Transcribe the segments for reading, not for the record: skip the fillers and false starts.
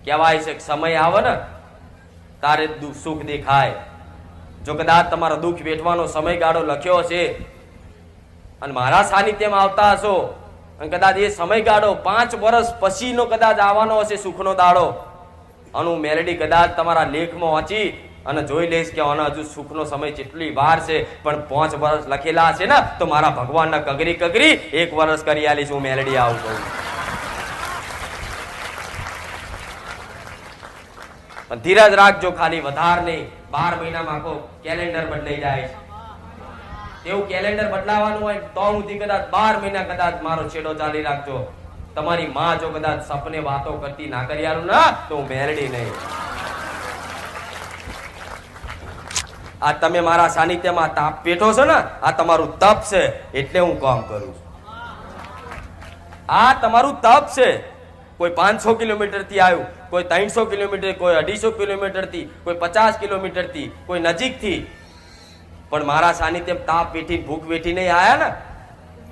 કહેવાય છે કે સમય આવે ને તારે સુખ દેખાય. જો કદાચ તમારો દુઃખ વેઠવાનો સમયગાળો લખ્યો છે અને મારા સાનિધ્યમાં આવતા હશો અને કદાચ એ સમયગાળો 5 વર્ષ પછીનો કદાચ આવવાનો હશે સુખનો દાડો, અને હું મેલેડી કદાચ તમારા લેખમાં વાંચી અને જોઈ લઈશ કે આનો હજુ સુખનો સમય જેટલી વાર છે, પણ 5 વર્ષ લખેલા છે ને તો મારા ભગવાનના કગરી 1 વર્ષ કરી આલીશ. હું મેલેડી આવું કહું. પણ ધીરજ રાખજો, ખાલી વધાર નહીં. 12 મહિનામાં આખો કેલેન્ડર બદલાઈ જાય છે. એવું કેલેન્ડર બદલાવાનું હોય તો સુધી કદાચ 12 મહિના કદાચ મારો છેડો ચાલી રાખજો. તમારી માં જો કદાચ સપને વાતો કરતી ના કરી આલું ના તો હું મેલડી નહીં. આ તમે મારા સાનિધ્યમાં તાપ પેઠો છો ને, આ તમારું તપ છે એટલે હું કામ કરું છું. આ તમારું તપ છે. કોઈ 500 કિલોમીટર થી આવ્યું, કોઈ 300 કિલોમીટર, કોઈ 250 કિલોમીટર થી, કોઈ 50 કિલોમીટર થી, કોઈ નજીક થી, પણ મારા સાનિધ્ય તાપ વેઠી ભૂખ વેઠી નહીં આયા ને.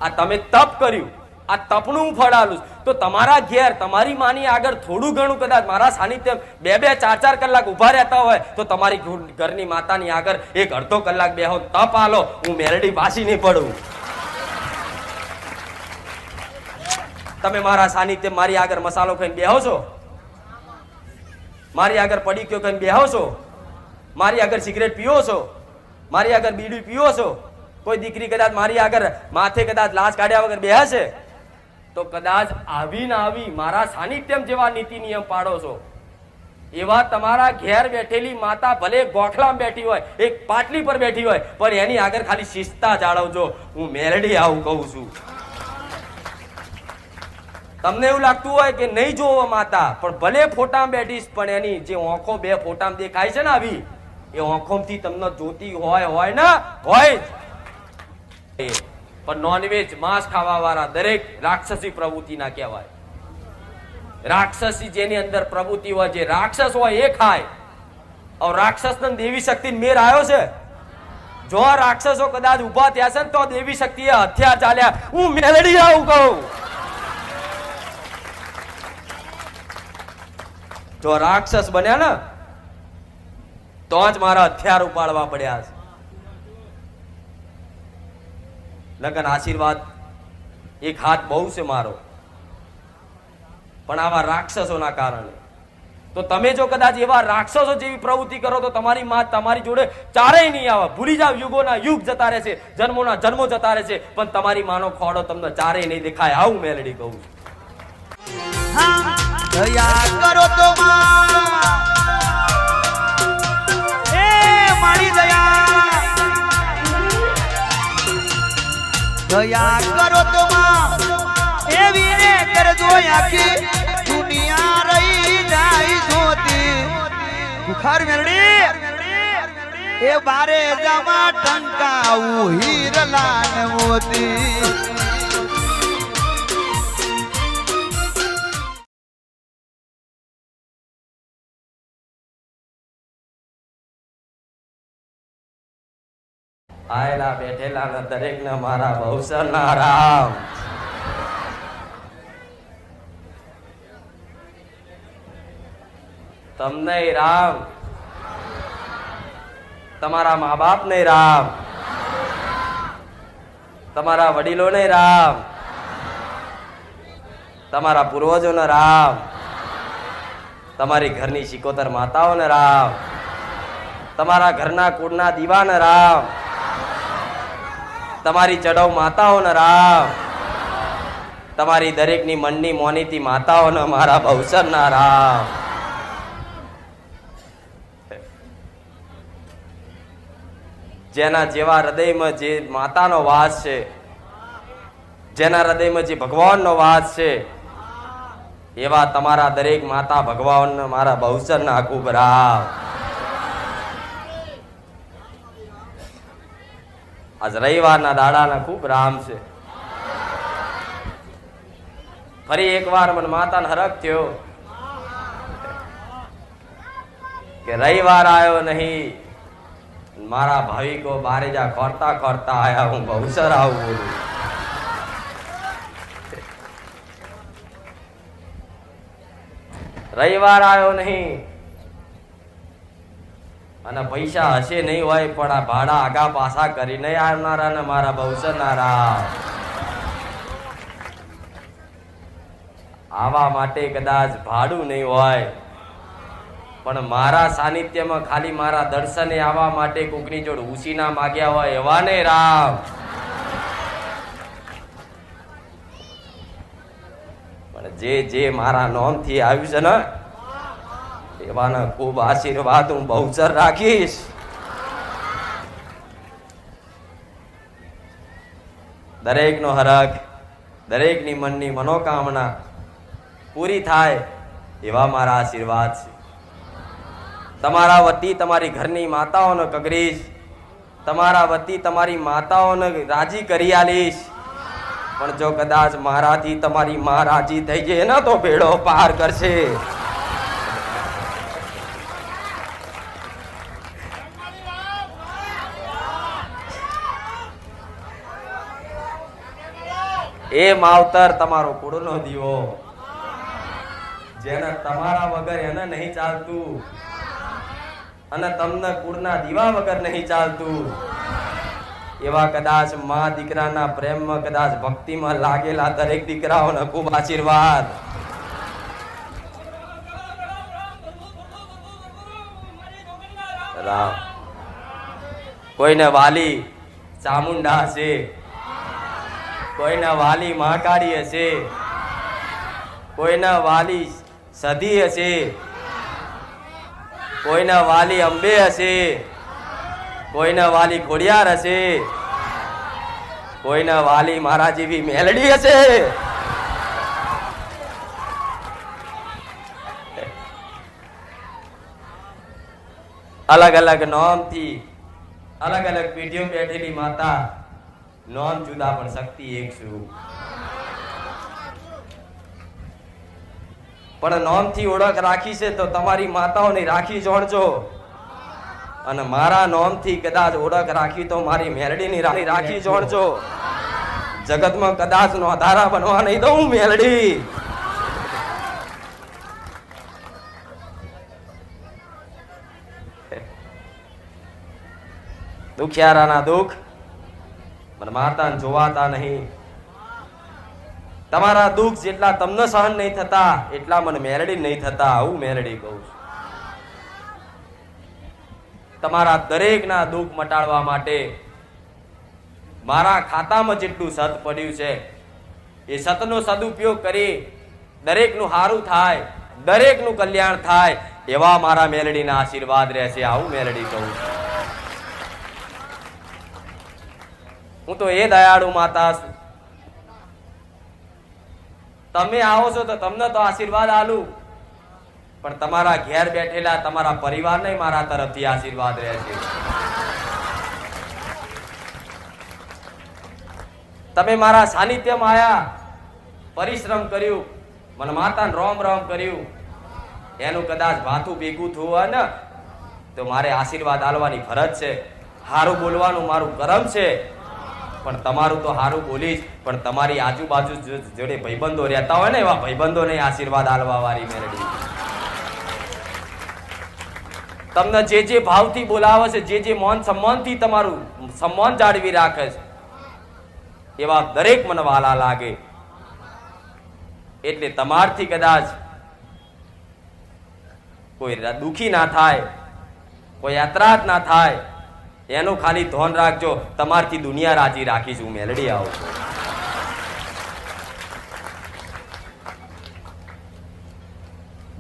આ તમે તપ કર્યું, આ તપનું હું ફળ આલું. તો તમારા ઘેર તમારી માની આગળ થોડું ઘણું કદાચ મારા સાનિધ્ય 2-2, 4-4 કલાક ઉભા રહેતા હોય તો તમારી ઘરની માતાની આગળ 1-1.5 કલાક બેહો, તપ આલો. હું મેલડી પાછી નહીં પડું. તમે મારા સાનિધ્ય મારી આગળ મસાલો ખાઈને બેહો છો, મારી આગળ પડીક્યો ખાઈને બેહો છો, મારી આગળ સિગરેટ પીવો છો, મારી આગળ બીડી પીવો છો. કોઈ દીકરી કદાચ મારી આગળ માથે કદાચ લાશ કાઢ્યા વગર બેહે છે તો કદાચ આવી ના આવી મારા સાનિધ્યમ જેવા નીતિ નિયમ પાડો છો. એવા તમારા ઘેર બેઠેલી માતા ભલે ગોખલામાં બેઠી હોય, એક પાટલી પર બેઠી હોય, પણ એની આગળ ખાલી શિસ્તા જાળવજો. હું મેલડી આવું કહું છું. તમને એવું લાગતું હોય કે નહીં જોવો માતા, પણ ભલે ફોટામાં બેઠીશ, પણ એની જે આંખો 2 ફોટામાં દેખાય છે ને આવી, એ આંખોથી તમને જોતી હોય ને હોય જ. પણ નોનવેજ માંસ ખાવા વાળા દરેક રાક્ષસી પ્રવૃત્તિ ના કહેવાય. રાક્ષસી જેની અંદર પ્રવૃત્તિ હોય, જે રાક્ષસ હોય એ ખાય. રાક્ષસ ને દેવી શક્તિ મેર આવ્યો છે. જો રાક્ષસો કદાચ ઉભા થયા છે ને તો દેવી શક્તિ હથિયાર ચાલ્યા. હું મેલડી આવું કહું. જો રાક્ષસ બન્યા ને તો જ મારા હથિયાર ઉપાડવા પડ્યા છે. લગન આશીર્વાદ એક હાથ બહુ છે મારો, પણ આવા રાક્ષસોના કારણે. તો તમે જો કદાચ એવા રાક્ષસો જેવી પ્રવૃત્તિ કરો તો તમારી માં તમારી જોડે ચારેય નહીં આવે. ભૂલી જાવ, યુગોના યુગ જતા રહેશે, જન્મોના જન્મો જતા રહેશે, પણ તમારી માનો ખોડો તમને ચારેય નહીં દેખાય. આવું મેલડી કહું. દયા કરો તો મારી દયા કરો તો એવી ને કરજો આખી દુનિયા રહી જાય જોતી. બુખાર મેરડી એ બારે જમા ટંકાવું હીરલા ને મોતી. આયેલા બેઠેલા ને દરેક ને મારા ભવસર ના રામ. તમને રામ, તમારા મા બાપ ને રામ, તમારા વડીલો ને રામ, તમારા પૂર્વજો ને રામ, તમારી ઘરની 76 માતાઓ ને રામ, તમારા ઘરના કુળના દીવા ને રામ, તમારી ચડવ માતાઓને રામ, તમારી દરેકની મનની મોનીતી માતાઓને મારા ભવસરના રામ. જેના જેવા હૃદયમાં જે માતાનો વાસ છે, જેના હૃદયમાં જે ભગવાનનો વાસ છે, એવા તમારા દરેક માતા ભગવાન મારા ભવસરના ખૂબ રામ. આજ રવિવારના દાડાના ખૂબ રામ છે. ફરી એકવાર મને માતાને હરખ થયો કે રવિવાર આવ્યો નહીં, મારા ભાવિકો બારેજા કરતા કરતા આયા, હું ભવસર આવું બોલું. રવિવાર આવ્યો નહીં અને પૈસા હશે નહીં હોય પણ આ ભાડા આગા પાછા કરીને આવનારા ને મારા બહુસરનારા આવા માટે કદાચ ભાડું નહીં હોય પણ મારા સાનિધ્યમાં ખાલી મારા દર્શને આવવા માટે કોકની જોડ ઉસીના માગ્યા હોય એવા ને રામ પણ જે મારા નોમથી આવ્યું છે ને એવાના ખૂબ આશીર્વાદ હું બહુચર રાખીશ. દરેકનો હરખ, દરેકની મનની મનોકામના પૂરી થાય એવા મારા આશીર્વાદ છે. તમારા વતી તમારી ઘરની માતાઓને કગરીશ, તમારા વતી તમારી માતાઓને રાજી કરી આલીશ. પણ જો કદાચ મારાથી તમારી માં રાજી થઈ જાય ને તો બેડો પાર કરશે. એ માવતર તમારો કુળનો દીવો, જેને તમારા વગર એને નહીં ચાલતું અને તમને કુળના દીવા વગર નહીં ચાલતું એવા કદાચ માં દીકરાના પ્રેમમાં કદાચ ભક્તિમાં લાગેલા દરેક દીકરાઓને ખૂબ આશીર્વાદ. રામ કોઈને વાલી ચામુંડા હશે, કોઈના વાલી મહાકાળી હશે, કોઈના વાલી સધી હશે, કોઈના વાલી અંબે હશે, કોઈના વાલી ખોડિયાર હશે, કોઈના વાલી મારા જેવી મેલડી હશે. અલગ અલગ નોમથી અલગ અલગ પેઢીઓ બેઠેલી માતા, નોમ જુદા પણ શક્તિ એક છું. પણ નોમથી ઓળખ રાખી છે તો તમારી માતાઓની રાખી જોડજો, અને મારા નોમથી કદાચ ઓળખ રાખી તો મારી મેલડીની રાખી જોડજો. જગતમાં કદાચ નો આધારા બનવા નહીં દઉં મેલડી. દુખિયારાના દુઃખ પણ માતાને જોવાતા નહીં. તમારા દુઃખ જેટલા તમને સહન નહીં થતા એટલા મને મેલડી નહીં થતા. આવું મેલડી કહું છું. તમારા દરેકના દુઃખ મટાડવા માટે મારા ખાતામાં જેટલું સત પડ્યું છે એ સતનો સદુપયોગ કરી દરેકનું સારું થાય, દરેકનું કલ્યાણ થાય એવા મારા મેલડીના આશીર્વાદ રહેશે. આવું મેલડી કહું છું. હું તો એ દયાળુ માતા છું. તમે આવો છો તો તમને તો આશીર્વાદ આલું, પણ તમારા ઘેર બેઠેલા તમારા પરિવારને મારા તરફથી આશીર્વાદ રહેશે. તમે મારા સાનિધ્યમાં આયા, પરિશ્રમ કર્યું, મને માતાને રોમ રોમ કર્યું, એનું કદાચ ભાથું ભેગું થયું હોય ને તો મારે આશીર્વાદ આલવાની ફરજ છે. હારું બોલવાનું મારું કરમ છે. પણ તમારું તો હારું બોલીશ, પણ તમારી આજુબાજુ જોડે ભાઈબંધો રહેતા હોય ને એવા ભાઈબંધોને આશીર્વાદ આલવા વાળી મેલડી. તમને જે ભાવથી બોલાવે છે, જે માન સન્માનથી તમારું સન્માન જાળવી રાખે છે એવા દરેક મને વાલા લાગે. એટલે તમારથી કદાચ કોઈ દુખી ના થાય, કોઈ યાત્રાત ના થાય એનું ખાલી ધ્યાન રાખજો. તમારથી દુનિયા રાજી રાખીશું મેલડી. આવો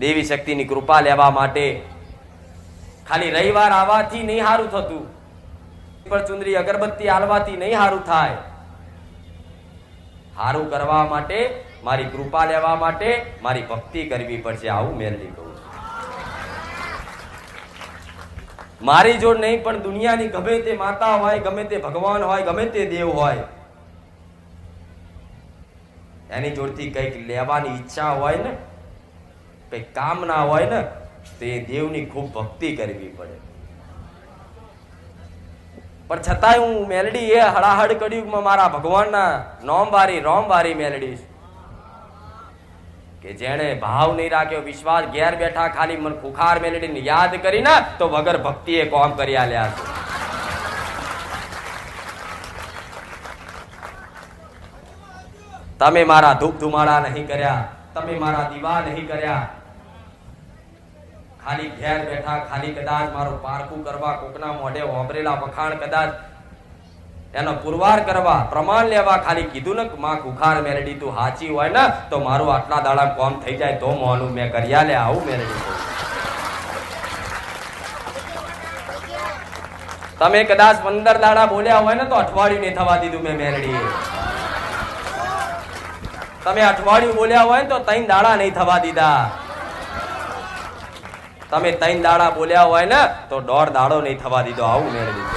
દેવી શક્તિની કૃપા લેવા માટે ખાલી રવિવાર આવવાથી નહીં હારું થતું, પર ચુંદરી અગરબત્તી આલવાથી નહીં હારું થાય. હારું કરવા માટે મારી કૃપા લેવા માટે મારી ભક્તિ કરવી પડશે. આવું મેલડી કહું. મારી જોડ નહીં પણ દુનિયાની ગમે તે માતા હોય, ગમે તે ભગવાન હોય, ગમે તે દેવ હોય, એની જોડથી કઈક લેવાની ઈચ્છા હોય ને, કઈક કામના હોય ને, તો એ દેવની ખૂબ ભક્તિ કરવી પડે. પણ છતાંય હું મેલડી એ હળાહળ કળિયુગમાં મારા ભગવાનના નોમવારી રોમવારી મેલડી છું કે જેણે ભાવ નહીં રાખ્યો, વિશ્વાસ, ઘેર બેઠા ખાલી મન ખુખાર મેલેડીને યાદ કરીને તો વગર ભક્તિએ કોમ કરી આલ્યા છે. તમે મારા ધૂપ ધુમાડા નહીં કર્યા, તમે મારા દીવા નહીં કર્યા. ખાલી ઘેર બેઠા ખાલી કદાચ મારું પારખું કરવા, કોકના મોઢે વાપરેલા વખાણ કદાચ એનો પુરવાર કરવા, પ્રમાણ લેવા ખાલી કીધું ને માં ખુખાર મેલડી તું હાચી હોય ને તો મારું આટલા દાડા કોમ થઈ જાય તો મોનું મેં કર્યા લે. આવું મેલડી તમે કદાચ 15 દાડા બોલ્યા હોય ને તો અઠવાડિયું નહીં થવા દીધું મેં મેલડી. તમે અઠવાડિયું બોલ્યા હોય તો 3 દાડા નહીં થવા દીધા. તમે 3 દાડા બોલ્યા હોય ને તો 1.5 દાડો નહીં થવા દીધો. આવું મેળવી.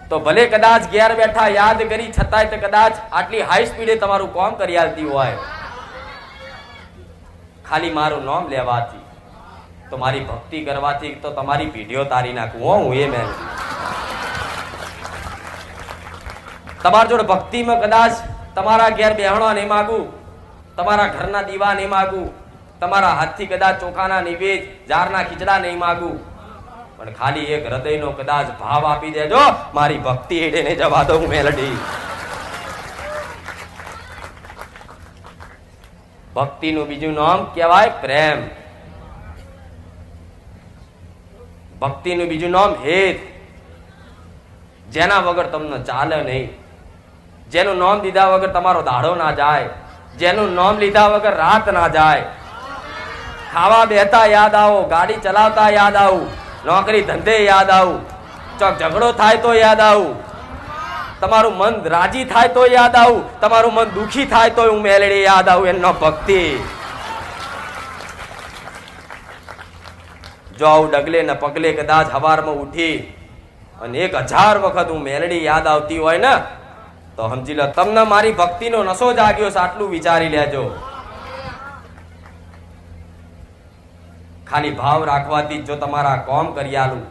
તો ભલે કદાચ ઘેર બેઠા યાદ કરી છતાંય તો કદાચ આટલી હાઈ સ્પીડે તમારું કામ કરી આલતી હોય, ખાલી મારું નામ લેવાથી, તો મારી ભક્તિ કરવાથી તો તમારી પીઢીઓ તારી નાખું. હું એ મેં તમારા જોડે ભક્તિમાં કદાચ તમારા ઘેર બેહણો નહીં માગું, તમારા ઘરના દીવા નહીં માગું, તમારા હાથથી કદાચ ચોખાના નિવેદ, જારના ખીચડા નહીં માગું, પણ ખાલી એક હૃદયનો કદાચ ભાવ આપી દેજો, મારી ભક્તિ હેડે નહીં જવા દઉં મેલડી. ભક્તિનું બીજું નામ કહેવાય પ્રેમ. ભક્તિનું બીજું નામ હેત. જેના વગર તમને ચાલે નહીં, જેનું નામ લીધા વગર તમારો દાડો ના જાય, જેનું નામ લીધા વગર રાત ના જાય. ખાવા બેતા યાદ આવો, ગાડી ચલાવતા યાદ આવું, નોકરી ધંધે યાદ આવું, ચોક ઝઘડો થાય તો યાદ આવું, તમારું મન રાજી થાય તો યાદ આવું, તમારું મન દુખી થાય તો હું મેલડી યાદ આવું. એનો ભક્તિ જો આવું ડગલે ને પગલે કદાચ હવારમાં ઉઠી અને 1000 વખત હું મેલડી યાદ આવતી હોય ને તો સમજી લો તમને મારી ભક્તિનો નશો જાગ્યો છે. આટલું વિચારી લેજો. ખાલી ભાવ રાખવાથી જો તમારા કોમ કરી આલું,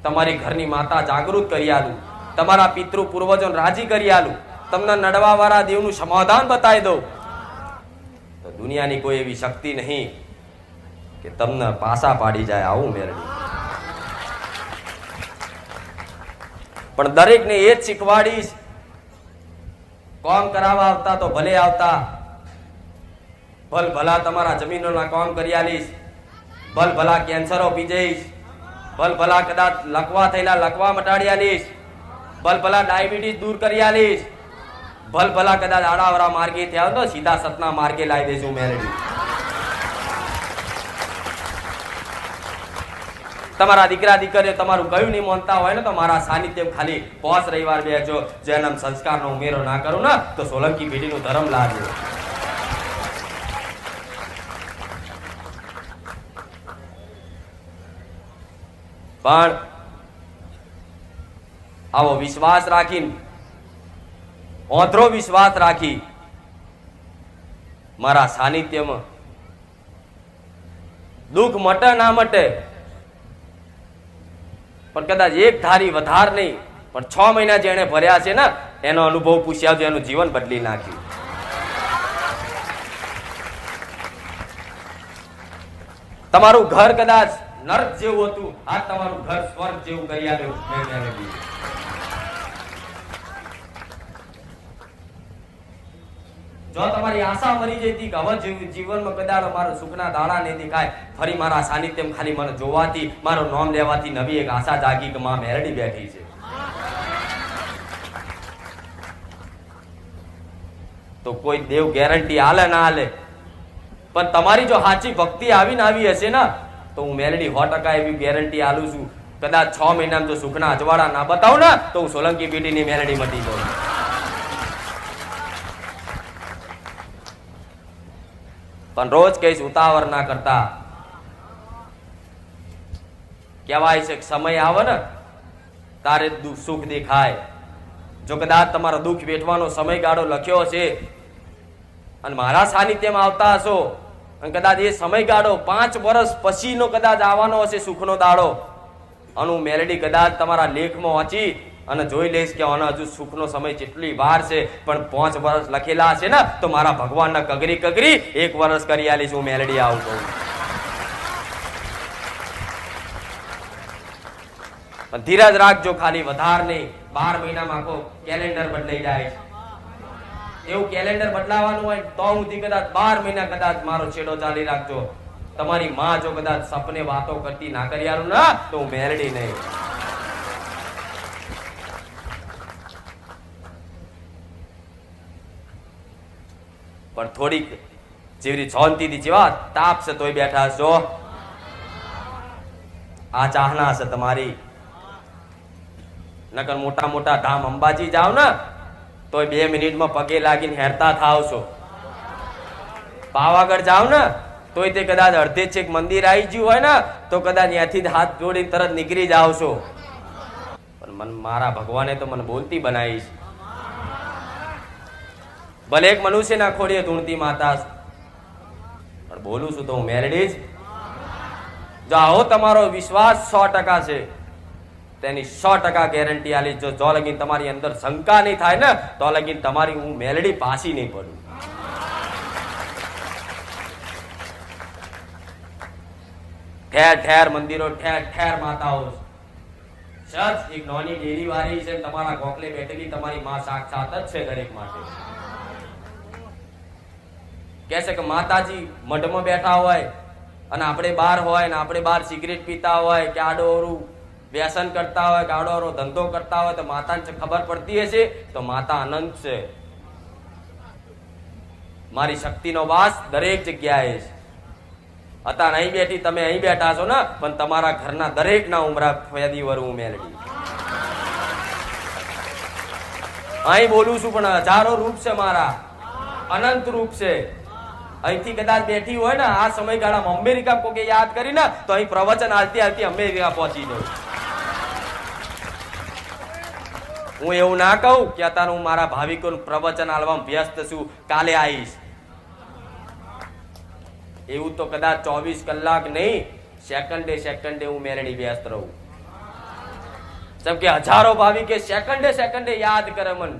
તમારી ઘરની માતા જાગૃત કરી આલું, તમારા પિતૃ પૂર્વજોને રાજી કરી આલું, તમને નડવા વાળા દેવનું સમાધાન બતાવી દઉં, તો દુનિયાની કોઈ એવી શક્તિ નહીં કે તમને પાસા પાડી જાય. આવું મેળવી. પણ દરેકને એ જ શીખવાડીશ, કામ કરાવવા આવતા તો ભલે આવતા, ભલ ભલા તમારા જમીનોના કામ કરી આલીશ, ભલ ભલા કેન્સરો પી જઈશ, ભલ ભલા કદાચ લકવા થયેલા લકવા મટાડી આલીશ, ભલ ભલા ડાયાબિટીસ દૂર કરી આલીશ, ભલ ભલા કદાચ આડાવરા માર્ગે થયા તો સીધા સતના માર્ગે લાવી દઈશું મેલડી. તમારા દીકરા દીકરીઓ તમારું કયું નહીં માનતા હોય ને તો મારા સાનિધ્ય ખાલી 5 રવિવાર બેસજો. જન્મ સંસ્કારનો ઉમેરો ના કરું ને તો સોલંકી પેઢીનું ધર્મ લાવજો. પણ આવો વિશ્વાસ રાખીને, ઓંધળો વિશ્વાસ રાખી મારા સાનિધ્યમાં દુઃખ મટે ના મટે, પણ કદાચ એક ધારી વધાર નહીં પણ 6 મહિના જેને ભર્યા છે ને એનો અનુભવ પૂછી આવજો, એનું જીવન બદલી નાખ્યું. તમારું ઘર કદાચ નર્ક જેવું હતું, આ તમારું ઘર સ્વર્ગ જેવું કરી આપ્યું. જો તમારી આશા મરી જતી કે હવે જીવનમાં કદાચ મારો સુખના દાડા નહીં દેખાય, ફરી મારા સાનિધ્યમાં ખાલી મને જોવાથી, મારું નામ લેવાથી નવી એક આશા જાગી કે માં મેરડી બેઠી છે. તો કોઈ દેવ ગેરંટી આલે ના આલે, પણ તમારી જો સાચી ભક્તિ આવીને આવી હશે ને તો હું મેલડી 100% એવી ગેરંટી આલું છું. કદાચ 6 મહિનામાં જો સુખના અજવાળા ના બતાવું ને તો હું સોલંકી પેઢીની મેલડી મટી જાઉં. પણ રોજ કઈશ ઉતાવળ ના કરતા. કહેવાય છે કે સમય આવે ને તારે સુખ દેખાય. જો કદાચ તમારો દુઃખ વેઠવાનો સમયગાળો લખ્યો છે અને મારા સાનિધ્યમાં આવતા હશો અને કદાચ એ સમયગાળો 5 વર્ષ પછીનો કદાચ આવવાનો હશે સુખનો દાડો, અને હું મેલડી કદાચ તમારા લેખમાં વાંચી અને જોઈ લઈશ કે આનો હજુ સુખનો સમય કેટલી વાર છે, પણ 5 વર્ષ લખેલા છે ને તો મારા ભગવાનના કગરી કગરી 1 વર્ષ કરી આલીશ. હું મેલડી આવું કહું. ધીરજ રાખજો, ખાલી વધાર નહીં. 12 મહિનામાં આખો કેલેન્ડર બદલાઈ જાય છે. એવું કેલેન્ડર બદલાવાનું હોય તો સુધી કદાચ 12 મહિના કદાચ મારો છેડો ચાલી રાખજો. તમારી માં જો કદાચ સપને વાતો કરતી ના કરી આલું ના તો હું મેલડી નહીં. પણ થોડીક જેવી શાંતિથી જેવા તાપ છે તોય બેઠા છો. આ ચાહના છે તમારી. નકર મોટા મોટા ધામ અંબાજી જાવ ને તોય 2 મિનિટમાં પગે લાગીને હેરતા થાવ છો. પાવાગઢ જાવ ને તોય તે કદાચ અડધે છેક મંદિર આવી ગયું હોય ને તો કદાચ ત્યાંથી જ હાથ જોડીને તરત નીકળી જાવ છો. પણ મારા ભગવાને તો મને બોલતી બનાવીશ. ભલે એક મનુષ્યના ખોડીએ ધૂણતી માતા, પણ બોલું છું તો હું મેલડી જ. જો આવો તમારો વિશ્વાસ 100% છે તેની 100% ગેરંટી આલી. જો લગીન તમારી અંદર શંકા નહીં થાય ને તો લગીન તમારી હું મેલડી પાછી નહીં પડું. ઠેર ઠેર મંદિરો, ઠેર ઠેર માતાઓ. સચ એક નાની ડેરી વાળી છે, તમારા ગોખલે બેઠેલી તમારી માં સાક્ષાત જ છે દરેક માટે. કહે છે કે માતાજી મઢમાં બેઠા હોય અને આપણે બહાર હોય ને આપણે બહાર સિગરેટ પીતા હોય કે આડોરું વ્યસન કરતા હોય કે આડોરો ધંધો કરતા હોય તો માતાને ખબર પડતી હશે તો માતા અનંત છે. મારી શક્તિનો વાસ દરેક જગ્યાએ છે. અત્યારે અહીં બેઠી તમે અહીં બેઠા છો ને પણ તમારા ઘરના દરેક ના ઉમરા ફેદી વરું મેલડી. અહીં બોલું છું પણ હજારો રૂપ છે મારા, અનંત રૂપ છે. અહીંથી કદાચ બેઠી હોય ને આ સમયગાળામાં અમેરિકા કોકે યાદ કરીને તો અહીં પ્રવચન હાલતી હાલતી અમેરિકા પહોંચી જાઉં. હું એવું ના કહું કે અત્યારે હું મારા ભાવિકોનું પ્રવચન આલવામાં વ્યસ્ત છું, કાલે આવીશ. એવું તો કદાચ 24 કલાક નહીં, સેકન્ડે હું મેલડી વ્યસ્ત રહું. જેમ કે હજારો ભાવિકે સેકન્ડે યાદ કરે મન.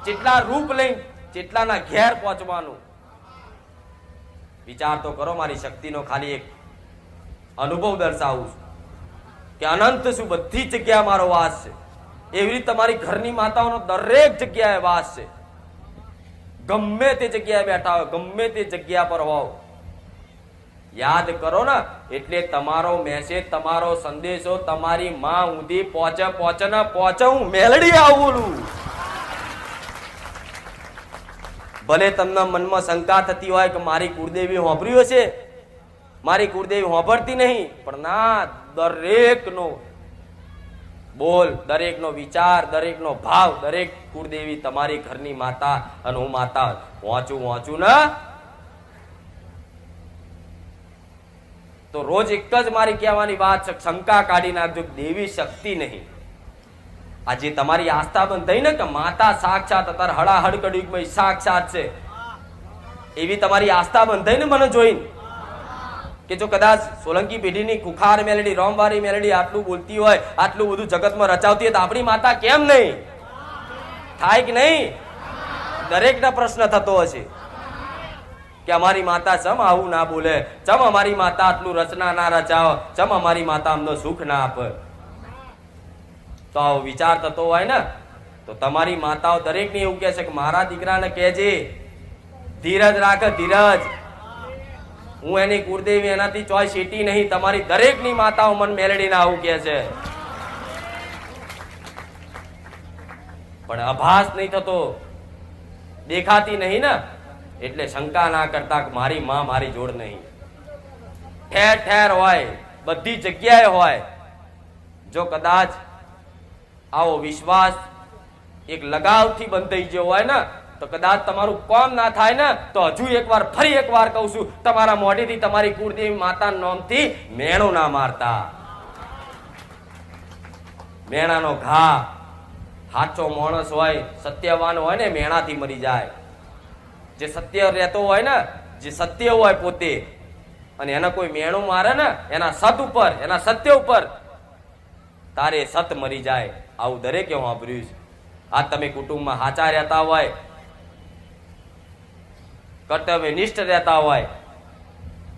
જેટલા રૂપ લઈ જેટલાના ઘેર પહોંચવાનું વિચાર તો કરો. મારી શક્તિનો ખાલી એક અનુભવ દર્શાવું છું કે અનંત શું બધી જગ્યાએ મારો વાસ છે. એવી રીતે તમારી ઘરની માતાઓનો દરેક જગ્યાએ વાસ છે. ગમે તે જગ્યાએ બેઠા હોય, ગમે તે જગ્યા પર હોવ, યાદ કરો ને એટલે તમારો મેસેજ, તમારો સંદેશો તમારી માં સુધી પહોંચે. હું મેલડી આવું. ભલે તમને મનમાં શંકા થતી હોય કે મારી કુળદેવી હોંભર્યું હશે, મારી કુળદેવી હોંભરતી નહીં, પણ ના, દરેકનો બોલ, દરેકનો વિચાર, દરેકનો ભાવ, દરેક કુળદેવી તમારી ઘરની માતા અને હું માતા વાંચું ને તો રોજ એક જ મારી કહેવાની વાત છે, શંકા કાઢી નાખજો. દેવી શક્તિ નહીં. આજે તમારી આસ્થા બંધ થઈ ને કે માતા સાક્ષાત અત્યારે હળાહળ કળયુગમાં સાક્ષાત છે, એવી તમારી આસ્થા બંધ થઈ ને મને જોઈને કે જો કદાચ સોલંકી પેઢીની કુખાર મેલડી, રોમવારી મેલડી આટલું બોલતી હોય, આટલું બધું જગતમાં રચાવતી હોય તો આપણી માતા કેમ નહીં થાય કે નહીં? દરેકના પ્રશ્ન થતો હશે કે અમારી માતા ચમ આવું ના બોલે, ચમ અમારી માતા આટલું રચના ના રચાવ, ચમ અમારી માતા અમને સુખ ના આપે. તો આવો વિચાર થતો હોય ને તો તમારી માતાઓ દરેકને એવું કહે છે કે મારા દીકરાને કહેજે ધીરજ રાખે, ધીરજ. હું એની કુળદેવી એનાથી ચોય શેટી નહીં. તમારી દરેકની માતાઓ મન મેલડીને આવું કહે છે. પણ આભાસ નહીં થતો, દેખાતી નહીં ને એટલે શંકા ના કરતા કે મારી માં મારી જોડ નહીં. ઠેર ઠેર હોય, બધી જગ્યાએ હોય. જો કદાચ આવો વિશ્વાસ એક લગાવથી બંધ થઈ ગયો હોય ને તો કદાચ તમારું કામ ના થાય ને તો હજુ ફરી એકવાર કહું છું, તમારા મોઢેથી તમારી કુળદેવી માતાના નામથી મેણો ના મારતા. મેણાનો ઘા, સાચો માણસ હોય, સત્યવાન હોય ને મેણાથી મરી જાય. જે સત્ય રહેતો હોય ને, જે સત્ય હોય પોતે, અને એને કોઈ મેણું મારે ને એના સત ઉપર, એના સત્ય ઉપર તારે સત મરી જાય, આવું દરેકે વાપર્યું છે. આ તમે કુટુંબમાં હાચા રહેતા હોય, કર્તવ્યનિષ્ઠ રહેતા હોય,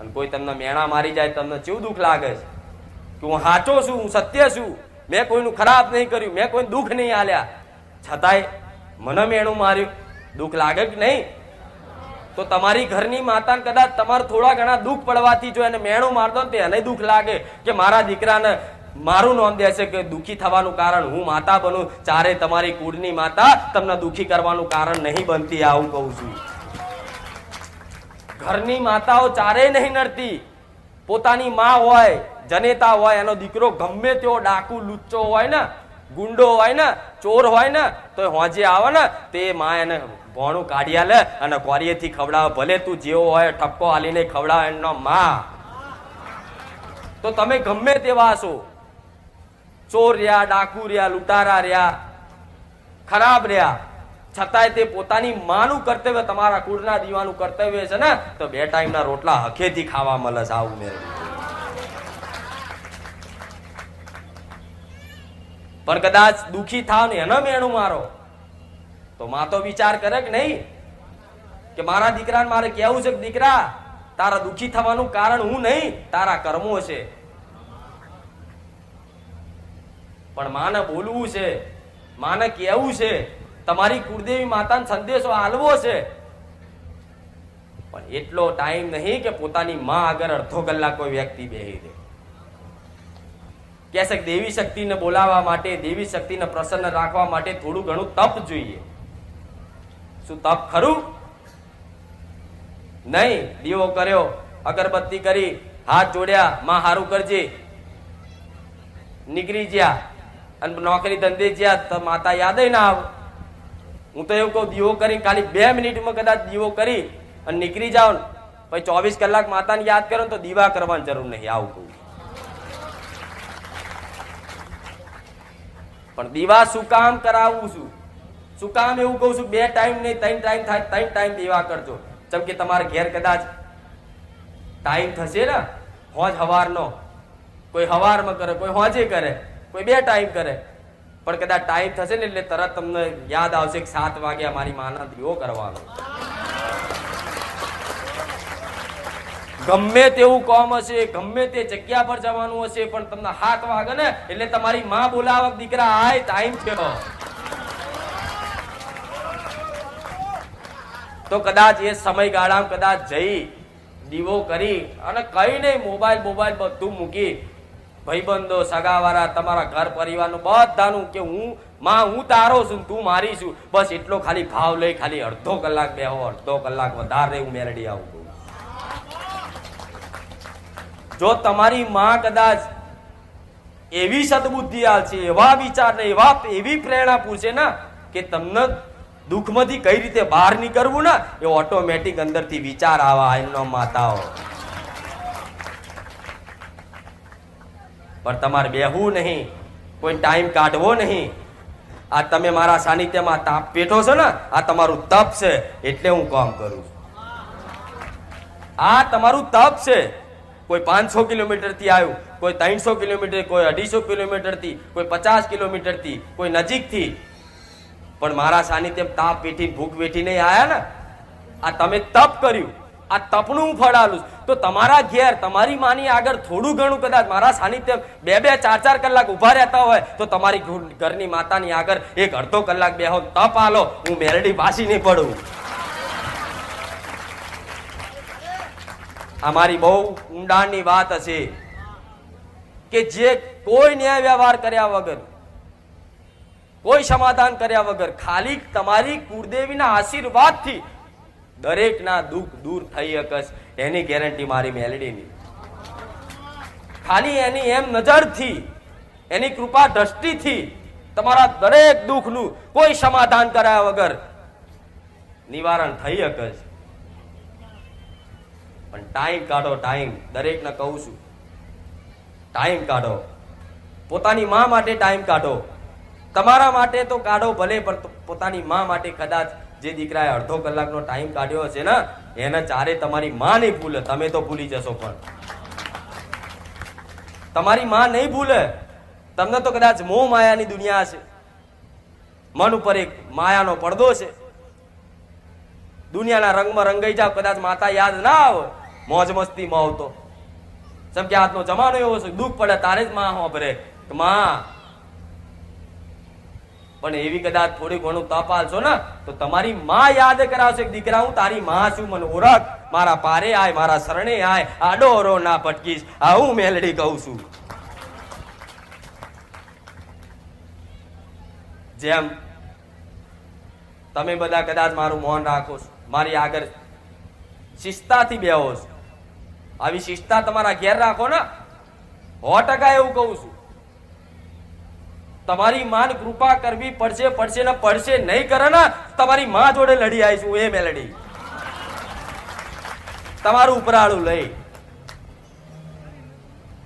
અને કોઈ તમને મેણા મારી જાય, તમને કેવું દુઃખ લાગે છે કે હું સાચો છું, હું સત્ય છું, મેં કોઈનું ખરાબ નહીં કર્યું, મેં કોઈ દુઃખ નહીં આલ્યા, છતાંય મને મેણું માર્યું, દુઃખ લાગે કે નહીં? તો તમારી ઘરની માતાને કદાચ તમારે થોડા ઘણા દુઃખ પડવાથી જો એને મેણું મારતો ને, એને દુઃખ લાગે કે મારા દીકરાને મારું નામ દેશે કે દુઃખી થવાનું કારણ હું માતા બનું, ચારે તમારી કુળની માતા તમને દુઃખી કરવાનું કારણ નહીં બનતી. આવું કહું છું. ઘરની માતાઓ ચારેય નહીં નડતી. પોતાની માં હોય, જનેતા હોય, એનો દીકરો ગમે તેવો ડાકુ લુચ્ચો હોય ને, ગુંડો હોય ને, ચોર હોય ને, તો હોજે આવે ને તે માં એને ભોણું કાઢી આલે અને કોરીએથી ખવડાવે. ભલે તું જેવો હોય ઠપકો આલીને ખવડાવે એનો માં. તો તમે ગમે તેવા છો, ચોર રહ્યા, ડાકુ રહ્યા, લૂંટારા રહ્યા, ખરાબ રહ્યા, છતાંય તે પોતાની માનું કર્તવ્ય, તમારા કુળના દીવાનું કર્તવ્ય છે ને, તો 2 ટાઈમના રોટલા હખેથી ખાવા મળે છે. આવું મેં પણ કદાચ દુઃખી થાવ ને એનો મેણું મારો તો માં તો વિચાર કરે કે નહીં કે મારા દીકરાને મારે કેવું છે કે દીકરા તારા દુઃખી થવાનું કારણ હું નહીં, તારા કર્મો છે. પણ માને બોલવું છે, માને કેવું છે, તમારી કુળદેવી માતાને સંદેશો આલવો છે, પણ એટલો ટાઈમ નહીં કે પોતાની માં આગળ અડધો કલાક કોઈ વ્યક્તિ બેહી દે. કહેશે કે દેવી શક્તિને બોલાવવા માટે, દેવી શક્તિને પ્રસન્ન રાખવા માટે થોડું ઘણું તપ જોઈએ. શું તપ ખરું? નહીં. દીવો કર્યો, અગરબત્તી કરી, હાથ જોડ્યા, માં હારું કરજે, નીકળી ગયા અને નોકરી ધંધે ગયા તો માતા યાદ ના આવે. હું તો એવું કહું, દીવો કરી ખાલી 2 મિનિટમાં કદાચ દીવો કરી અને નીકળી જાઓ ને, પછી 24 કલાક માતાને યાદ કરો તો દીવા કરવાની જરૂર નહીં. આવું કહું. પણ દીવા શું કામ કરાવું છું, શું કામ એવું કહું છું? 2 ટાઈમ નહીં, 3 ટાઈમ થાય, 3 ટાઈમ દીવા કરજો. જેમ કે તમારે ઘેર કદાચ ટાઈમ થશે ને, હોજ હવારનો, કોઈ હવારમાં કરે, કોઈ હોજે કરે, કોઈ 2 ટાઈમ કરે, પણ કદાચ ટાઈમ થશે ને એટલે તરત તમને યાદ આવશે કે 7 વાગે મારી માના દીવો કરવાનો. ગમે તેવું કામ હશે, ગમે તે જગ્યા પર જવાનું હશે, પણ તમને 7 વાગે ને એટલે તમારી માં બોલાવે, દીકરા આય, ટાઈમ થયો. તો કદાચ એ સમયગાળામાં કદાચ જઈ દીવો કરી અને કઈ નહીં, મોબાઈલ બધું મૂકી, ભાઈબંધો, સગાવાળા, તમારા ઘર પરિવારનું બધાનું કે હું તારો છું, તું મારી છું, બસ એટલો ખાલી ભાવ લઈ ખાલી અડધો કલાક બેહો, અડધો કલાક વધારે હું મેલડી આવું. જો તમારી માં કદાચ એવી સદબુદ્ધિ આલશે, એવા વિચાર ને એવી પ્રેરણા પૂછે ને કે તમને દુઃખમાંથી કઈ રીતે બહાર નીકળવું ને, એ ઓટોમેટિક અંદરથી વિચાર આવા એમનો માતાઓ. પણ તમારે બેહવું નહીં, કોઈ ટાઈમ કાઢવો નહીં. આ તમે મારા સાનિધ્યમાં તાપ પેઠો છો ને, આ તમારું તપ છે, એટલે હું કામ કરું છું. આ તમારું તપ છે. કોઈ 500 કિલોમીટર થી આવ્યું, કોઈ 300 કિલોમીટર, કોઈ 250 કિલોમીટર થી, કોઈ 50 કિલોમીટર થી, કોઈ નજીક થી, પણ મારા સાનિધ્ય તાપ વેઠી ભૂખ વેઠી નહીં આયા ને. આ તમે તપ કર્યું, આ તપનું હું ફળ આલું. તો તમારા ઘેર તમારી માની આગળ થોડું ઘણું કદાચ મારા સાનિધ્ય 2-2, 4-4 કલાક ઉભા રહેતા હોય તો તમારી ઘરની માતાની આગળ 1-1.5 કલાક બેહો, તપ આલો, હું મેરડી પાછી નહીં પડું. અમારી બહુ ઊંડાણની વાત હશે કે જે કોઈ ન્યાય વ્યવહાર કર્યા વગર, કોઈ સમાધાન કર્યા વગર, ખાલી તમારી કુળદેવીના આશીર્વાદથી દરેકના દુઃખ દૂર થઈ શકશે, એની ગેરંટી મારી મેલડીની. ખાલી એની એમ નજરથી, એની કૃપા દ્રષ્ટિથી તમારા દરેક દુઃખનું કોઈ સમાધાન કર્યા વગર નિવારણ થઈ શકશે. પણ ટાઈમ કાઢો, ટાઈમ દરેકને કહું છું, ટાઈમ કાઢો. પોતાની માં માટે ટાઈમ કાઢો, તમારા માટે તો કાઢો ભલે, પણ પોતાની માં માટે કદાચ જે દીકરાએ 1/2 કલાકનો ટાઈમ કાઢ્યો છે ને, એને ચારે તમારી માં નહીં ભૂલે, તમે તો ભૂલી જશો, પણ તમારી માં નહીં ભૂલે. તમને તો કદાચ મોહ માયાની દુનિયા છે, મન ઉપર એક માયાનો પડદો છે. દુનિયાના રંગમાં રંગાઈ જાવ, કદાચ માતા યાદ ના આવે, મોજ મસ્તી માં આવતો. જેમ કે આજનો જમાનો એવો છે, દુઃખ પડે તારે જ માં હોભરે માં. પણ એવી કદાચ થોડી ઘણું તપ આલશો ને તો તમારી માં યાદ કરાવશે કે દીકરા હું તારી માં છું, મને ઓળખ, મારા પારે આય, મારા શરણે આય, આડો ઓરો ના પટકીશ. આ હું મેલડી કહું છું. જેમ તમે બધા કદાચ મારું મૌન રાખો છો, મારી આગળ શિસ્તતાથી બેહો છો, આવી શિસ્તતા તમારા ઘેર રાખો ને, 100% એવું કહું છું. તમારી માન કૃપા કરવી પડશે ને પડશે. નહીં કરે ને તમારી માં જોડે લડી આવીશું. એ મેલડી તમારું ઉપરાળું લઈ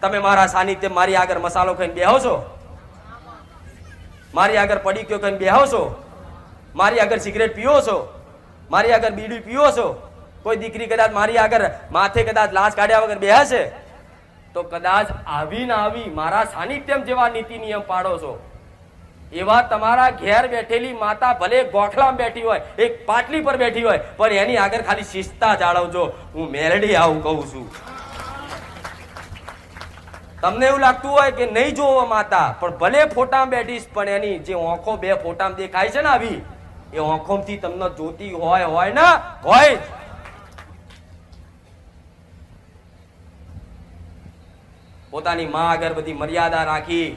તમે મારા સાનિધ્ય મારી આગળ મસાલો ખાઈને બેહો છો, મારી આગળ પડીક્યો ખાઈને બેહો છો, મારી આગળ સિગરેટ પીવો છો, મારી આગળ બીડી પીવો છો. કોઈ દીકરી કદાચ મારી આગળ માથે કદાચ લાશ કાઢ્યા વગર બેહે છે તો કદાચ આવી ને આવી મારા સાનિધ્યમ જેવા નીતિ નિયમ પાડો છો. એવા તમારા ઘેર બેઠેલી માતા ભલે ગોખલામાં બેઠી હોય, એક પાટલી પર બેઠી હોય, પણ એની આગળ ખાલી શિસ્તતા જાળવજો. હું મેલડી આવું કહું છું. તમને એવું લાગતું હોય કે નહીં જોવો માતા, પણ ભલે ફોટામાં બેઠીશ, પણ એની જે આંખો 2 ફોટામાં દેખાય છે ને આવી, એ આંખોથી તમને જોતી હોય ને હોય. પોતાની માં આગળ બધી મર્યાદા રાખી,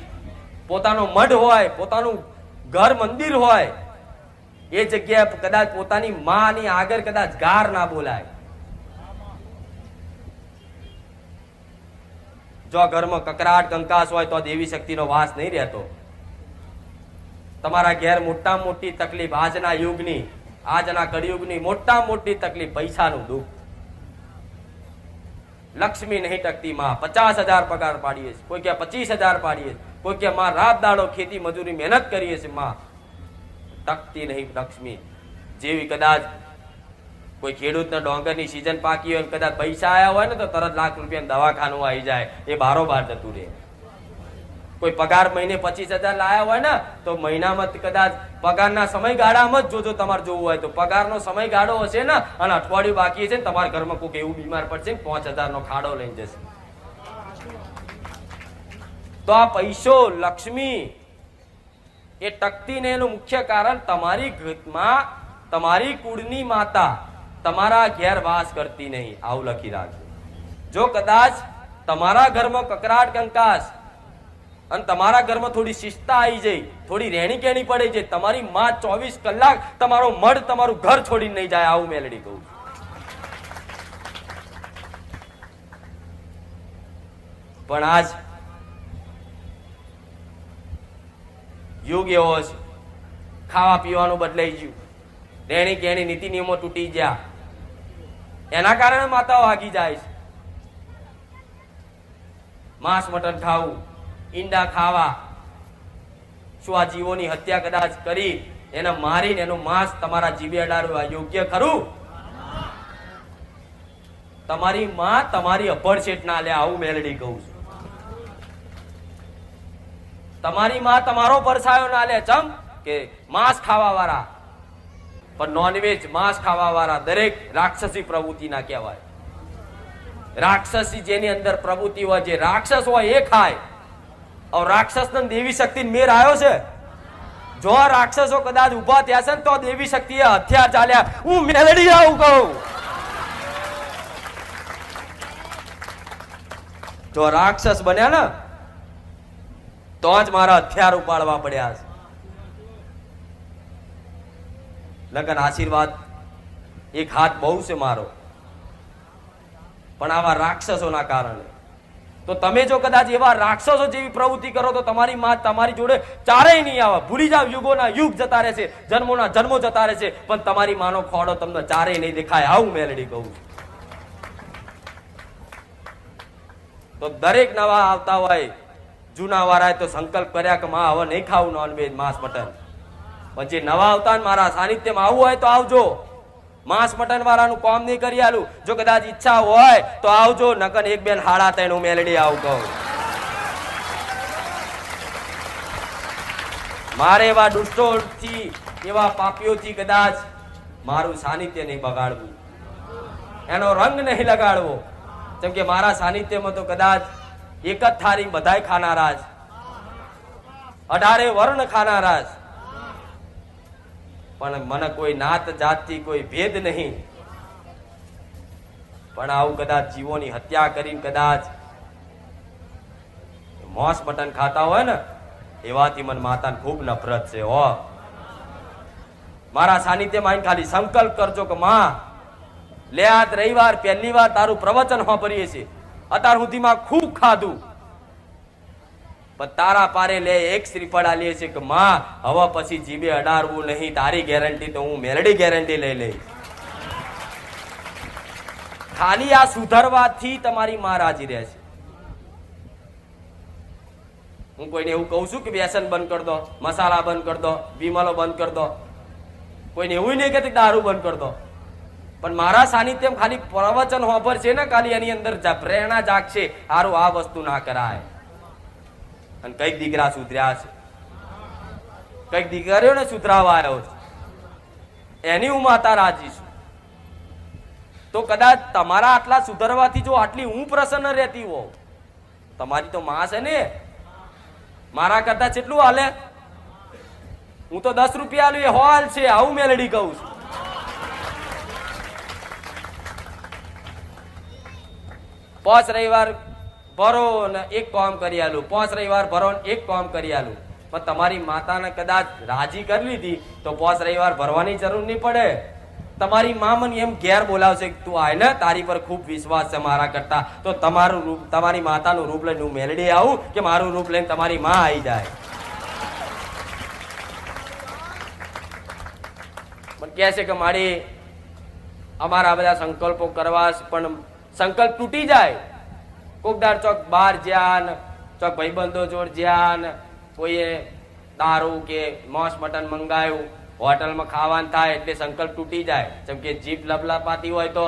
પોતાનો મઢ હોય, પોતાનું ઘર મંદિર હોય, એ જગ્યાએ કદાચ પોતાની માની આગળ કદાચ ગાર ના બોલાય. જો ઘરમાં કકરાટ કંકાસ હોય તો દેવી શક્તિનો વાસ નહીં રહેતો. તમારા ઘેર મોટામાં મોટી તકલીફ આજના યુગની, આજના કળિયુગની મોટામાં મોટી તકલીફ પૈસાનું દુઃખ. લક્ષ્મી નહીં ટકતી માં. 50,000 પગાર પાડીએ છે, કોઈ કે 25,000 પાડીએ, કોઈ કે માં રાત દાડો ખેતી મજૂરી મહેનત કરીએ છે, માં ટકતી નહીં લક્ષ્મી. જેવી કદાચ કોઈ ખેડૂતને ડોંગરની સીઝન પાકી હોય, કદાચ પૈસા આવ્યા હોય ને તો તરત લાખ રૂપિયા દવાખાનું આવી જાય, એ બારોબાર જતું રહે. કોઈ પગાર મહિને 25,000 લાયા હોય ને તો મહિનામાં કદાચ પગારના સમયગાળામાં જ જોજો. તમારે જોવું હોય તો પગારનો સમયગાળો હશે ને અને અઠવાડિયું બાકી છે ને તમારા ઘરમાં કોઈક એવું બીમાર પડશે ને 5,000 નો ખાડો લઈને જશે. તો આ પૈસો લક્ષ્મી એ ટકતી ને એનું મુખ્ય કારણ તમારી ઘરમાં તમારી કુળની માતા તમારા ઘેર વાસ કરતી નહીં. આવું લખી રાખજો. જો કદાચ તમારા ઘરમાં કકરાટ કંકાસ અને તમારા ઘરમાં થોડી શિસ્તતા આવી જાય, થોડી રહેણી કેણી પડી જાય, તમારી માં 24 કલાક તમારો મઢ તમારું ઘર છોડીને નહીં જાય. આવું મેલડી કહું. પણ આજ યુગ એવો છે, ખાવા પીવાનું બદલાઈ ગયું, રહેણી કેણી નીતિ નિયમો તૂટી ગયા, એના કારણે માતાઓ આગી જાય છે. માંસ મટન ખાવું, ઈંડા ખાવા, શું આ જીવોની હત્યા કદાચ કરી એને મારીને એનું માંસ તમારા જીભે અડાડવું યોગ્ય ખરું? તમારી માં તમારી અભડછેટ ના લે. આવું મેલડી કહું છું. તમારી માં તમારો પરસાયો ના લે. ચમ કે માંસ ખાવા વાળા, પણ નોનવેજ માંસ ખાવા વાળા દરેક રાક્ષસી પ્રવૃત્તિ ના કહેવાય. રાક્ષસી જેની અંદર પ્રવૃત્તિ હોય, જે રાક્ષસ હોય એ ખાય. રાક્ષસ ને દેવી શક્તિ મેર આવ્યો છે. જો રાક્ષસો કદાચ ઉભા થયા છે ને તો દેવી શક્તિ હથિયાર ચાલ્યા. હું મેલડી આવું કહું. જો રાક્ષસ બન્યા ને તો જ મારા હથિયાર ઉપાડવા પડ્યા છે. લગન આશીર્વાદ એક હાથ બહુ છે મારો, પણ આવા રાક્ષસોના કારણે. તો તમે જો કદાચ એવા રાક્ષસો જેવી પ્રવૃત્તિ કરો તો તમારી માં તમારી જોડે ચારેય નહીં આવે. ભૂલી જાવ, યુગોના યુગ જતા રહેશે, જન્મોના જન્મો જતા રહેશે, પણ તમારી માનો ખોડો તમને ચારેય નહીં દેખાય. આવું મેલડી કહું. તો દરેક નવા આવતા હોય, જૂના વાળાએ તો સંકલ્પ કર્યા કે માં હવે નહીં ખાવું નોનવેજ માંસ મટન. પણ જે નવા આવતા મારા સાનિધ્યમાં આવવું હોય તો આવજો. માંસ મટન વાળાનું કામ નહીં કરી આલું. જો કદાચ ઈચ્છા હોય તો આવજો, નકર 1 2 હાડા 3 હું મેલડી આવું કહું. મારે એવા દુષ્ટોથી એવા પાપીઓથી કદાચ મારું સાનિધ્ય નહીં બગાડવું, એનો રંગ નહીં લગાડવો. જેમ કે મારા સાનિધ્યમાં તો કદાચ એક જ થાળી બધાય ખાનારા જ, 18 વર્ણ ખાનારા જ, પણ મને કોઈ નાત જાતથી કોઈ ભેદ નહીં. પણ આવું કદાચ જીવોની હત્યા કરીને કદાચ માંસ મટન ખાતા હોય ને, એવાથી મને માતાને ખૂબ નફરત છે. હો, મારા સાનિધ્યમાં આવીને ખાલી સંકલ્પ કરજો કે માં, લે આજ રવિવાર પહેલી વાર તારું પ્રવચન સાંભળીએ છીએ, અત્યાર સુધીમાં ખૂબ ખાધું, પણ તારા પારે લે એક શ્રીફળ આલીએ છે કે માં હવે પછી જીભે અડાડવું નહીં, તારી ગેરંટી તો હું મેલડી ગેરંટી લઈ લઈશ. ખાલી આ સુધરવાથી તમારી માં રાજી રહે છે. હું કોઈને એવું કહું છું કે વ્યસન બંધ કરી દો, મસાલા બંધ કરી દો, વિમલો બંધ કરી દો, કોઈને એવું નહીં કહેતી દારૂ બંધ કરી દો. પણ મારા સાનિધ્યમાં ખાલી પ્રવચન હોભર છે ને, ખાલી એની અંદર પ્રેરણા જાગશે, સારું આ વસ્તુ ના કરાય. અને કઈક દીકરા સુધર્યા છે, કઈક દીકરીઓને સુધરાવા આવ્યો છે, એની હું માતા રાજી છું. તો કદાચ તમારા આટલા સુધરવાથી જો આટલી હું પ્રસન્ન રહેતી હોઉં, તમારી તો માં છે ને, મારા કરતા કેટલું હાલે? હું તો 10 રૂપિયા આલું એ હોલ છે, આવું મેલડી કહું છું. પાંચ રવિવાર ભરો ને એક કામ કરી આલું, 5 રવિવાર ભરો ને એક કામ કરી આલું. પણ તમારી માતાને કદાચ રાજી કરી લીધી તો 5 રવિવાર ભરવાની જરૂર નહીં પડે. તમારી માં મને એમ ઘેર બોલાવશે કે તું આય ને, તારી પર ખૂબ વિશ્વાસ છે મારા કરતા, તો તમારું રૂપ, તમારી માતાનું રૂપ લઈને હું મેલડી આવું કે મારું રૂપ લઈને તમારી માં આવી જાય? પણ કહે છે કે મારી અમારા બધા સંકલ્પો કરવા, પણ સંકલ્પ તૂટી જાય. કોકદાર ચોક બહાર જ્યાં, ચોક ભાઈબંધો જોડ જ્યાં, કોઈએ દારૂ કે માંસ મટન મંગાવ્યું, હોટલમાં ખાવાનું થાય એટલે સંકલ્પ તૂટી જાય. જેમ કે જીભ લબલાપાતી હોય તો,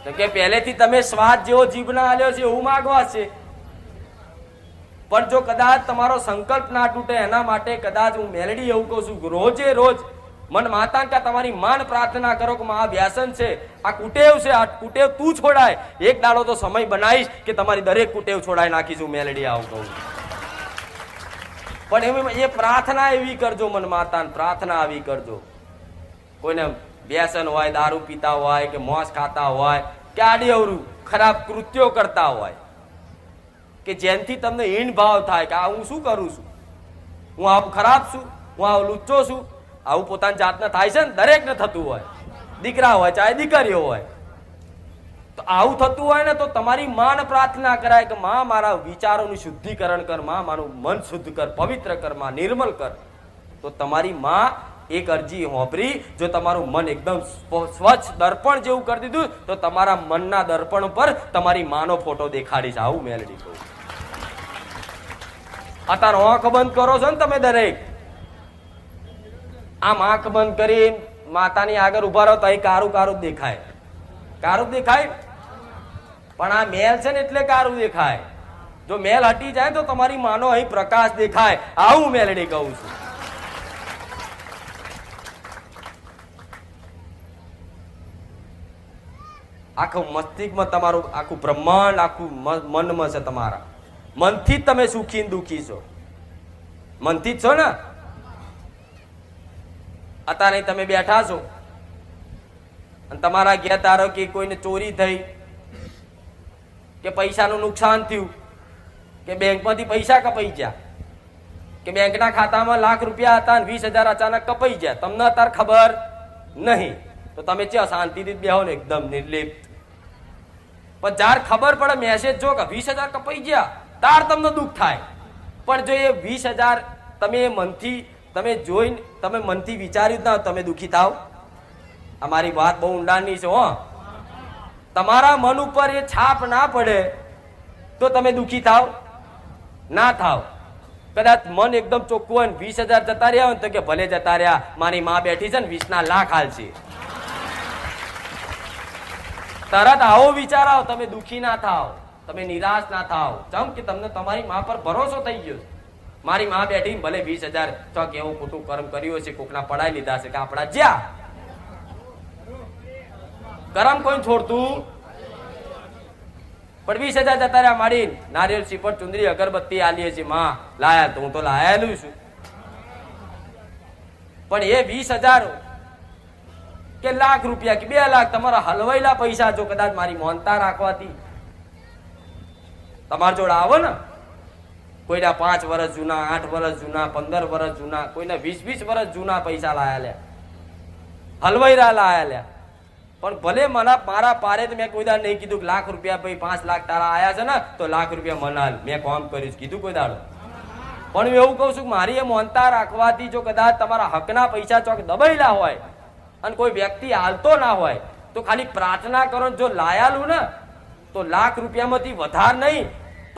જેમ કે પહેલેથી તમે સ્વાદ જેવો જીભના આલ્યો છે એવું માગવા છે. પણ જો કદાચ તમારો સંકલ્પ ના તૂટે, એના માટે કદાચ હું મેલડી એવું કહું છું, રોજે રોજ મન માતા કે તમારી માન પ્રાર્થના કરો કે આ વ્યસન છે, આ કુટેવ છે, આ કુટેવ તું છોડાય. એક દાડો તો સમય બનાવીશ કે તમારી દરેક કુટેવ છોડાઈ નાખીશું. મેલડી આવું કહું. પણ એ પ્રાર્થના એવી કરજો, મન માતાને પ્રાર્થના આવી કરજો. કોઈને વ્યસન હોય, દારૂ પીતા હોય કે માંસ ખાતા હોય કે આડી અવરું ખરાબ કૃત્યો કરતા હોય, કે જેનથી તમને હીન ભાવ થાય કે આ હું શું કરું છું, હું આવું ખરાબ છું, હું આવું લુચ્ચો છું, આવું પોતાની જાતને થાય છે ને, દરેકને થતું હોય, દીકરા હોય ચાહે દીકરીઓ હોય. તો આવું થતું હોય ને, તો તમારી માને પ્રાર્થના કરાય કે માં મારા વિચારોનું શુદ્ધિકરણ કર, માં મારું મન શુદ્ધ કર, પવિત્ર કર, માં નિર્મલ કર. તો તમારી માં એક અરજી હોંભરી, જો તમારું મન એકદમ સ્વચ્છ દર્પણ જેવું કરી દીધું, તો તમારા મનના દર્પણ પર તમારી માનો ફોટો દેખાડીશ. આવું મેલડી કહું. અત્યારે આંખ બંધ કરો છો ને તમે દરેક, આમ આંખ બંધ કરી માતાની આગળ ઉભા રહો તો અહીં કારું કારું દેખાય, કારું દેખાય. પણ આ મેલ છે ને એટલે કારું દેખાય. જો મેલ હટી જાય તો તમારી માનો અહીં પ્રકાશ દેખાય. આવું મેલડી કહું છું. આખું મસ્તિષ્કમાં તમારું આખું બ્રહ્માંડ આખું મનમાં છે. તમારા મનથી જ તમે સુખી દુખી છો, મનથી જ છો ને. અત્યારે તમે બેઠા છો અને તમારા ઘેર ધારો કે કોઈને ચોરી થઈ કે પૈસાનું નુકસાન થયું કે બેંકમાંથી પૈસા કપાઈ ગયા કે બેંકના ખાતામાં લાખ રૂપિયા હતા અને 20,000 અચાનક કપાઈ ગયા, તમને અત્યારે ખબર નહીં, તો તમે છે શાંતિથી બેહો ને એકદમ નિર્લિપ્ત. પણ જ્યારે ખબર પડે મેસેજ જો કે 20,000 કપાઈ ગયા, તાર તમને દુઃખ થાય. પણ જો એ 20,000 તમે મનથી તમે જોઈને તમે મનથી વિચાર્યું ના, તમે દુઃખી થાવ. અમારી વાત બહુ ઊંડાણની છે. હો, તમારા મન ઉપર એ છાપ ના પડે તો તમે દુઃખી થાવ ના થાવ. કદાચ મન એકદમ ચોખ્ખું હોય ને 20,000 જતા રહ્યા હોય તો કે ભલે જતા રહ્યા, મારી માં બેઠી છે ને 20 લાખ હાલ છે. તરત આવો વિચાર આવો, તમે દુઃખી ના થાવ, તમે નિરાશ ના થાવ. ચમ કે તમને તમારી માં પર ભરોસો થઈ ગયો. મારી માં બેઠી ભલે 20,000 તો કેવું ખોટું કર્મ કર્યું હશે, કોકના પડાઈ લીધા છે કે આપડા જ્યાં કરમ કોઈ છોડતું પણ 20,000 જતા રહ્યા મારી નારિયેળ શ્રીફળ ચુંદડી અગરબત્તી આલીએ છે માં લાયા તો હું તો લાયેલું છું, પણ એ 20,000 કે લાખ રૂપિયા કે 2 લાખ તમારા હલવાયેલા પૈસા જો કદાચ મારી મોનતા રાખવાથી તમારા જોડે આવો ને, કોઈના 5 વર્ષ જૂના, 8 વર્ષ જૂના, 15 વર્ષ જૂના, કોઈના 20 વર્ષ જૂના પૈસા લાયા લ્યા, હલવાઈરા લાયા લ્યા, પણ ભલે મારા પારે મેં કોઈ દાડ નહીં કીધું કે લાખ રૂપિયા ભાઈ 5 લાખ તારા આયા છે ને તો લાખ રૂપિયા મનાલ મેં કામ કર્યું કીધું કોઈ દાડો, પણ હું એવું કહું છું કે મારી એ મોનતા રાખવાથી જો કદાચ તમારા હકના પૈસા ચોક દબાયેલા હોય અને કોઈ વ્યક્તિ હાલતો ના હોય તો ખાલી પ્રાર્થના કરો, જો લાયાલું ને તો લાખ રૂપિયામાંથી વધાર નહીં